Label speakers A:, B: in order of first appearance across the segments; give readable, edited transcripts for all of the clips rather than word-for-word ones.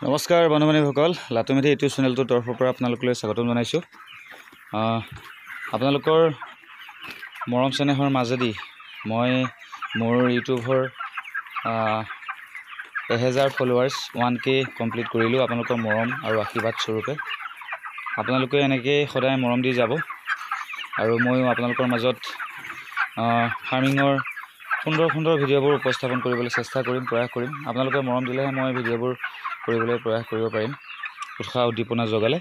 A: নমস্কাৰ বন্ধু-বান্ধৱীসকল, লাটুমেধি ইউটিউব চেনেলটোৰ তৰফৰ পৰা আপোনালোকলৈ স্বাগতম জনাইছোঁ। আপোনালোকৰ মৰম চেনেহৰ মাজেদি মই মোৰ ইউটিউবৰ 1000 ফলোৱাৰ্ছ 1K কমপ্লিট কৰিলোঁ। আপোনালোকৰ মৰম আৰু আশীৰ্বাদ স্বৰূপে আপোনালোকে এনেকৈ সদায় মৰম দি যাব আৰু ময়ো আপোনালোকৰ মাজত ফাৰ্মিঙৰ সুন্দৰ ভিডিঅ'বোৰ উপস্থাপন কৰিবলৈ চেষ্টা কৰিম, প্ৰয়াস কৰিম। আপোনালোকে মৰম দিলেহে মই ভিডিঅ'বোৰ কৰিবলৈ প্ৰয়াস কৰিব পাৰিম, উৎসাহ উদ্দীপনা জগালে।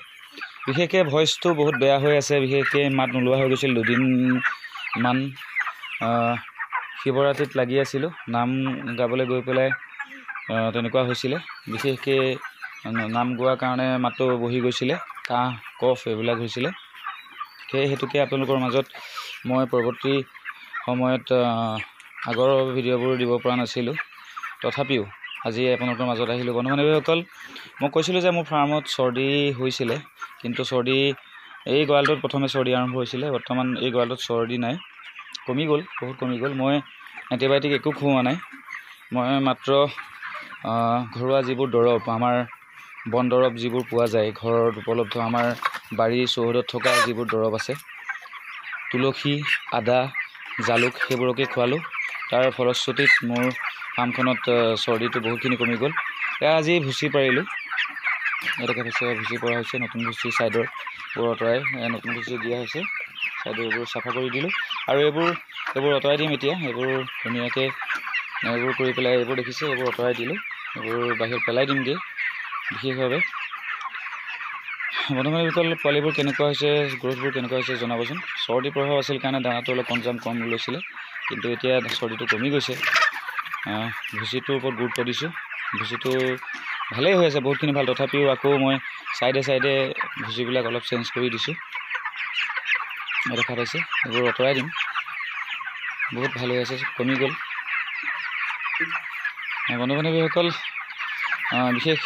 A: বিশেষকৈ ভইচটো বহুত বেয়া হৈ আছে, বিশেষকৈ মাত নোলোৱা হৈ গৈছিল। 2 দিনমান শিৱৰাত্ৰিত লাগি আছিলোঁ, নাম গাবলৈ গৈ পেলাই তেনেকুৱা হৈছিলে। বিশেষকৈ নাম গোৱাৰ কাৰণে মাতটো বহি গৈছিলে, কাহ কফ এইবিলাক হৈছিলে। সেই হেতুকে আপোনালোকৰ মাজত মই পৰৱৰ্তী সময়ত আগৰ ভিডিঅ'বোৰ দিব পৰা নাছিলোঁ। তথাপিও আজি আপোনালোকৰ মাজত আহিলোঁ। বন্ধু-বান্ধৱীসকল, মই কৈছিলোঁ যে মোৰ ফাৰ্মত চৰ্দি হৈছিলে, কিন্তু চৰ্দি এই গঁৰালটোত প্ৰথমে চৰ্দি আৰম্ভ হৈছিলে। বৰ্তমান এই গঁৰালটোত চৰ্দি নাই, কমি গ'ল, বহুত কমি গ'ল। মই এণ্টিবায়'টিক একো খুওৱা নাই। মই মাত্ৰ ঘৰুৱা যিবোৰ দৰৱ, আমাৰ বন দৰৱ যিবোৰ পোৱা যায় ঘৰত উপলব্ধ, আমাৰ বাৰীৰ চৌহদত থকা যিবোৰ দৰৱ আছে, তুলসী, আদা, জালুক, সেইবোৰকে খোৱালোঁ। তাৰ ফলশ্ৰুতিত মোৰ ফাৰ্মখনত চৰ্দিটো বহুতখিনি কমি গ'ল। এয়া আজি ভুচি পাৰিলোঁ, এনেকৈ ভুচি পৰা হৈছে। নতুন ভুচি ছাইডৰ আঁতৰাই নতুন ভুচি দিয়া হৈছে। ছাইডৰ এইবোৰ চাফা কৰি দিলোঁ আৰু এইবোৰ আঁতৰাই দিম এতিয়া। এইবোৰ ধুনীয়াকৈ এইবোৰ কৰি পেলাই এইবোৰ দেখিছে, এইবোৰ আঁতৰাই দিলোঁ। এইবোৰ বাহিৰত পেলাই দিমগৈ বিশেষভাৱে। বন্ধু-বান্ধৱীসকল, পোৱালিবোৰ কেনেকুৱা হৈছে, গ্ৰ'থবোৰ কেনেকুৱা হৈছে জনাবচোন। চৰ্দি প্ৰভাৱ আছিল কাৰণে দানাটো অলপ কম লৈছিলে, কিন্তু এতিয়া চৰ্দিটো কমি গৈছে। ভুচিটোৰ ওপৰত গুৰুত্ব দিছোঁ। ভুচিটো ভালেই হৈ আছে, বহুতখিনি ভাল। তথাপিও আকৌ মই চাইডে ভুচিবিলাক অলপ চেঞ্জ কৰি দিছোঁ। দেখা পাইছে, এইবোৰ আঁতৰাই দিম। বহুত ভাল হৈ আছে, কমি গ'ল। বন্ধু-বান্ধৱীসকল, বিশেষ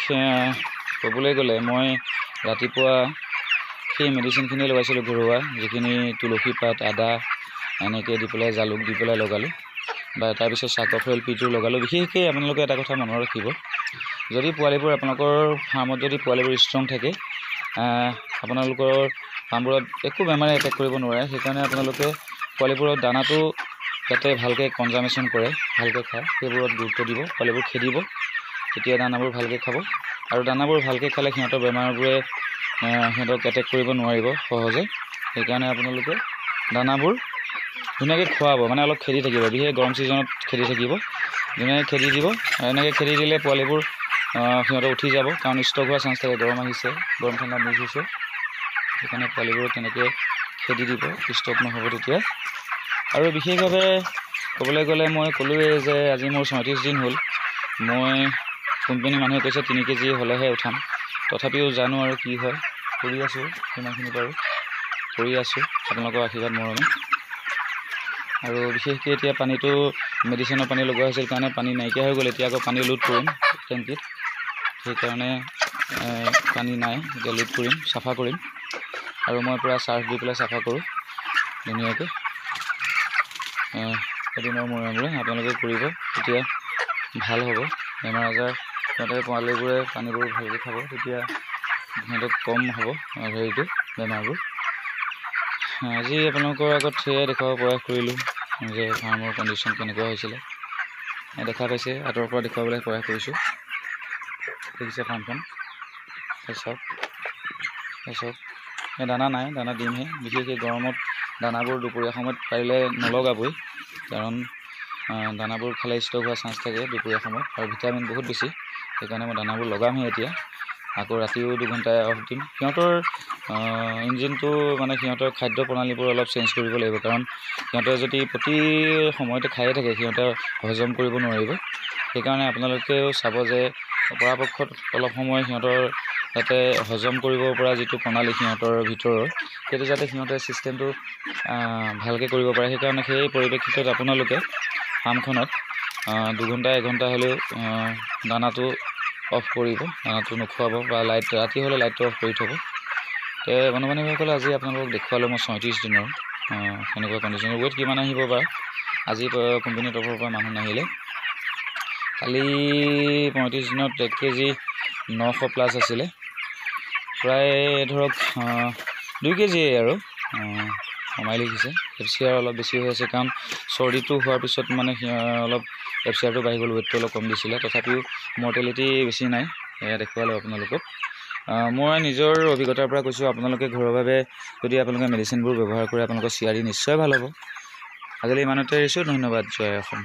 A: ক'বলৈ গ'লে মই ৰাতিপুৱা সেই মেডিচিনখিনি লগাইছিলোঁ ঘৰুৱা, যিখিনি তুলসী পাত, আদা এনেকৈ দি পেলাই, জালুক দি পেলাই লগালোঁ, বা তাৰপিছত চাকফল পিটো লগালোঁ। বিশেষকৈ আপোনালোকে এটা কথা মনত ৰাখিব, যদি পোৱালিবোৰ আপোনালোকৰ ফাৰ্মত যদি পোৱালিবোৰ ষ্ট্ৰং থাকে, আপোনালোকৰ ফাৰ্মবোৰত একো বেমাৰে এটেক কৰিব নোৱাৰে। সেইকাৰণে আপোনালোকে পোৱালিবোৰৰ দানাটো যাতে ভালকৈ কনজামেশ্যন কৰে, ভালকৈ খায়, সেইবোৰত গুৰুত্ব দিব। পোৱালিবোৰ খেদিব, তেতিয়া দানাবোৰ ভালকৈ খাব, আৰু দানাবোৰ ভালকৈ খালে সিহঁতৰ বেমাৰবোৰে সিহঁতক এটেক কৰিব নোৱাৰিব সহজে। সেইকাৰণে আপোনালোকে দানাবোৰ ধুনীয়াকৈ খুৱাব, মানে অলপ খেদি থাকিব। বিশেষ গৰম ছিজনত খেদি থাকিব, ধুনীয়াকৈ খেদি দিব। এনেকৈ খেদি দিলে পোৱালিবোৰ সিহঁতে উঠি যাব, কাৰণ ষ্টক হোৱাৰ চান্স থাকে। গৰম আহিছে, গৰম ঠাণ্ডা মিক্স হৈছে, সেইকাৰণে পোৱালিবোৰ তেনেকৈ খেদি দিব, ষ্টক নহ'ব তেতিয়া। আৰু বিশেষভাৱে ক'বলৈ গ'লে মই ক'লোৱেই যে আজি মোৰ 34 দিন হ'ল। মই কোম্পানী মানুহে কৈছে 3 কেজি হ'লেহে উঠাম। তথাপিও জানো আৰু কি হয়, কৰি আছোঁ, যিমানখিনি পাৰোঁ কৰি আছোঁ আপোনালোকৰ আশীৰ্বাদ মৰমে। আৰু বিশেষকৈ এতিয়া পানীটো মেডিচিনৰ পানী লগোৱা হৈছিল কাৰণে পানী নাইকিয়া হৈ গ'ল। এতিয়া আকৌ পানী লোড কৰিম টেংকিত, সেইকাৰণে পানী নাই। এতিয়া লোড কৰিম, চাফা কৰিম, আৰু মই পূৰা চাৰ্ফ দি পেলাই চাফা কৰোঁ ধুনীয়াকৈ। এদিনৰ মূৰে আপোনালোকে কৰিব, তেতিয়া ভাল হ'ব। বেমাৰ আজাৰ সিহঁতে পোৱালিবোৰে পানীবোৰ ভালকৈ খাব, তেতিয়া সিহঁতক কম হ'ব হেৰিটো, বেমাৰবোৰ। আজি আপোনালোকৰ আগত সেয়াই দেখুৱাব প্ৰয়াস কৰিলোঁ যে ফাৰ্মৰ কণ্ডিশ্যন কেনেকুৱা হৈছিলে। দেখা পাইছে, আঁতৰৰ পৰা দেখুৱাবলৈ প্ৰয়াস কৰিছোঁ। দেখিছে ফাৰ্মখন, চাওক। এই দানা নাই, দানা দিমহে। বিশেষকৈ গৰমত দানাবোৰ দুপৰীয়া সময়ত পাৰিলে নলগাবই, কাৰণ দানাবোৰ খালে ষ্টক হোৱাৰ চান্স থাকে দুপৰীয়া সময়ত, আৰু ভিটামিন বহুত বেছি। সেইকাৰণে মই দানাবোৰ লগামহে এতিয়া। আকৌ ৰাতিও 2 ঘণ্টা অফ দিম। সিহঁতৰ ইঞ্জিনটো, মানে সিহঁতৰ খাদ্য প্ৰণালীবোৰ অলপ চেঞ্জ কৰিব লাগিব, কাৰণ সিহঁতে যদি প্ৰতি সময়তে খায়ে থাকে, সিহঁতে হজম কৰিব নোৱাৰিব। সেইকাৰণে আপোনালোকেও চাব যে পৰাপক্ষত অলপ সময় সিহঁতৰ যাতে হজম কৰিব পৰা যিটো প্ৰণালী সিহঁতৰ ভিতৰৰ, সেইটো যাতে সিহঁতে ছিষ্টেমটো ভালকৈ কৰিব পাৰে। সেইকাৰণে সেই পৰিপ্ৰেক্ষিতত আপোনালোকে ফাৰ্মখনত 2 ঘণ্টা 1 ঘণ্টা হ'লেও দানাটো অফ কৰিব, দানাটো নোখোৱাব, বা ৰাতি হ'লে লাইটটো অফ কৰি থ'ব। বন্ধু-বান্ধৱীসকলে আজি আপোনালোকক দেখুৱালোঁ মই 34 দিনৰ কেনেকুৱা কণ্ডিশ্যনৰ। ৱেইট কিমান আহিব বাৰু, আজি কোম্পানীৰ তৰফৰ পৰা মানুহ নাহিলে। কালি 35 দিনত 1 কেজি 900+ আছিলে, প্ৰায় ধৰক 2 কেজি আৰু কমাই লিখিছে। FCR অলপ বেছি হৈ আছে, কাৰণ চৰ্দিটো হোৱাৰ পিছত মানে অলপ FCRটো বাঢ়ি গ'ল, ৱেটটো অলপ কম দিছিলে। তথাপিও মৰ্টেলিটি বেছি নাই, এয়া দেখুৱালোঁ আপোনালোকক। মই নিজৰ অভিজ্ঞতাৰ পৰা কৈছোঁ, আপোনালোকে ঘৰুৱাভাৱে যদি আপোনালোকে মেডিচিনবোৰ ব্যৱহাৰ কৰে আপোনালোকৰ CRD নিশ্চয় ভাল হ'ব। আজিলৈ ইমানতে এৰিছোঁ, ধন্যবাদ। জয় অসম।